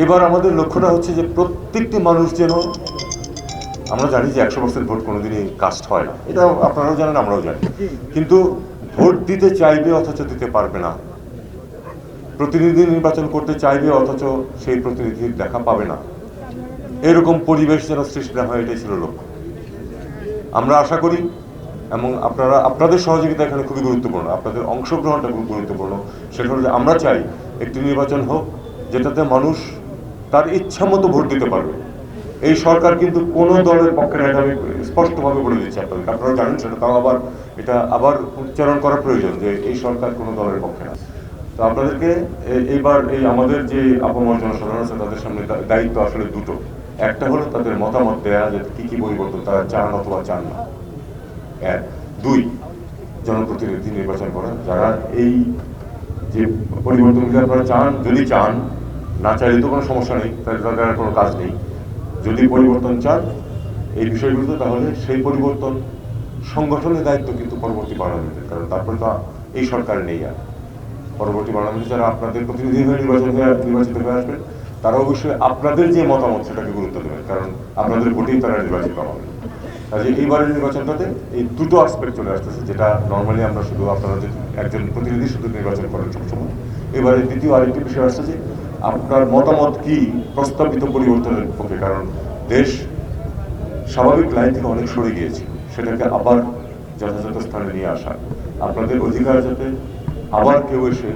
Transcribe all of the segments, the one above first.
এবার আমাদের লক্ষ্যটা হচ্ছে যে প্রত্যেকটি মানুষ যেন, আমরা জানি যে 100% ভোট কোনোদিনই কাস্ট হয় না, এটা আপনারাও জানেন, আমরাও জানি, কিন্তু ভোট দিতে চাইবে অথচ দিতে পারবে না, প্রতিনিধি নির্বাচন করতে চাইবে অথচ সেই প্রতিনিধির দেখা পাবে না, এরকম পরিবেশ যেন সৃষ্টি না হয়, এটাই ছিল লক্ষ্য। আমরা আশা করি, এবং আপনাদের সহযোগিতা এখানে খুবই গুরুত্বপূর্ণ, আপনাদের অংশগ্রহণটা খুব গুরুত্বপূর্ণ। সেটা হলো যে আমরা চাই একটি নির্বাচন হোক যেটাতে মানুষ তার ইচ্ছা মতো ভোট দিতে পারবে। এই সরকার কিন্তু কোনো দলের পক্ষে না, এটা আমি স্পষ্টভাবে বলে দিচ্ছি আপনাদের, আপনারা জানেন সেটা, তাও আবার উচ্চারণ করা প্রয়োজন যে এই সরকার কোনো দলের পক্ষে না। তো আপনাদেরকে এইবার এই আমাদের যে আপামর জনসাধারণ আছে তাদের সামনে দায়িত্ব আসলে দুটো। একটা হলো তাদের মতামত দেয়া যে কি পরিবর্তন তারা চান অথবা চান না, এক। দুই, জনপ্রতিনিধি নির্বাচন করা, যারা এই যে পরিবর্তনগুলি আপনারা চান, যদি চান, না চাইলে তো কোনো সমস্যা নেই, তাদের আর কোনো কাজ নেই। যদি পরিবর্তন চান এই বিষয়গুলোতে, তাহলে সেই পরিবর্তন সংগঠনের দায়িত্ব কিন্তু পরবর্তী পার্লামেন্টের, কারণ তারপরে তো এই সরকার নেই আর। পরবর্তী পার্লামেন্টে যারা আপনাদের প্রতিনিধি হয়ে নির্বাচিত হয়ে আসবেন, তারা অবশ্যই আপনাদের যে মতামত সেটাকে গুরুত্ব দেবেন, কারণ আপনাদের ভোটেই তারা নির্বাচিত হবেন। কাজে এইবারের নির্বাচনটাতে এই দুটো আসপেক্ট চলে আসতেছে, যেটা নর্মালি আমরা শুধু আপনারা যে একজন প্রতিনিধি শুধু নির্বাচন করেন সবসময়, এবারে দ্বিতীয় আরেকটি বিষয় আসছে যে আপনার মতামত কি প্রস্তাবিত পরিবর্তনের পক্ষে, কারণ দেশ স্বাভাবিক লাইন থেকে অনেক সরে গিয়েছে, সেটাকে আবার যথাযথ স্থানে নিয়ে আসা, আপনাদের অধিকার যাতে আবার কেউ এসে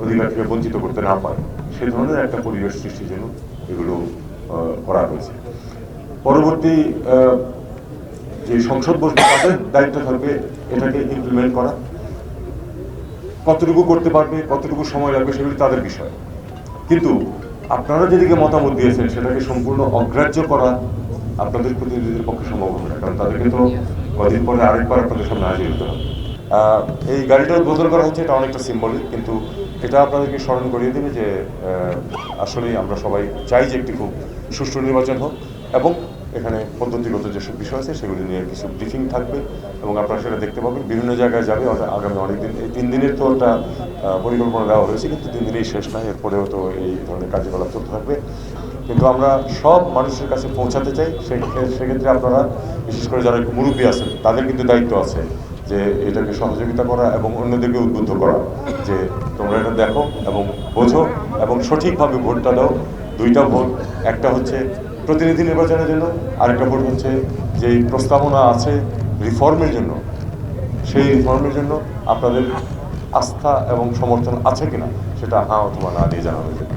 অধিকার থেকে বঞ্চিত করতে না পারে, সে ধরনের একটা পরিবেশ সৃষ্টির জন্য এগুলো করা হয়েছে। পরবর্তী যে সংসদ বসবে তাদের দায়িত্ব থাকবে এটাকে ইমপ্লিমেন্ট করা, কতটুকু করতে পারবে, কতটুকু সময় লাগবে, সেগুলি তাদের বিষয়। কিন্তু আপনারা যেদিকে মতামত দিয়েছেন সেটাকে সম্পূর্ণ অগ্রাহ্য করা আপনাদের প্রতিনিধিদের পক্ষে সম্ভব হবে না, কারণ তাদেরকে তো কদিন পরে আরেকবার আপনাদের সামনে হাজির হতে হবে। এই গাড়িটা উদ্বোধন করা হচ্ছে, এটা অনেকটা সিম্বলিক, কিন্তু এটা আপনাদেরকে স্মরণ করিয়ে দেবে যে আসলেই আমরা সবাই চাই যে একটি খুব সুষ্ঠু নির্বাচন হোক, এবং এখানে পদ্ধতিগত যেসব বিষয় আছে সেগুলি নিয়ে কিছু ব্রিফিং থাকবে, এবং আপনারা সেটা দেখতে পাবেন, বিভিন্ন জায়গায় যাবে আগামী অনেকদিন। এই 3 দিনের তো একটা পরিকল্পনা দেওয়া হয়েছে, কিন্তু 3 দিনেই শেষ নয়, এরপরেও তো এই ধরনের কার্যকলাপ চলতে থাকবে। কিন্তু আমরা সব মানুষের কাছে পৌঁছাতে চাই, সেক্ষেত্রে আপনারা বিশেষ করে যারা একটু মুরব্বী আছেন তাদের কিন্তু দায়িত্ব আছে যে এটাকে সহযোগিতা করা এবং অন্যদেরকে উদ্বুদ্ধ করা যে তোমরা এটা দেখো এবং বোঝো এবং সঠিকভাবে ভোটটা দাও। দুইটা ভোট, একটা হচ্ছে প্রতিনিধি নির্বাচনের জন্য, আরেকটা ভোট হচ্ছে যে প্রস্তাবনা আছে রিফর্মের জন্য, সেই রিফর্মের জন্য আপনাদের আস্থা এবং সমর্থন আছে কিনা সেটা হ্যাঁ অথবা না দিয়ে জানানো যাবে।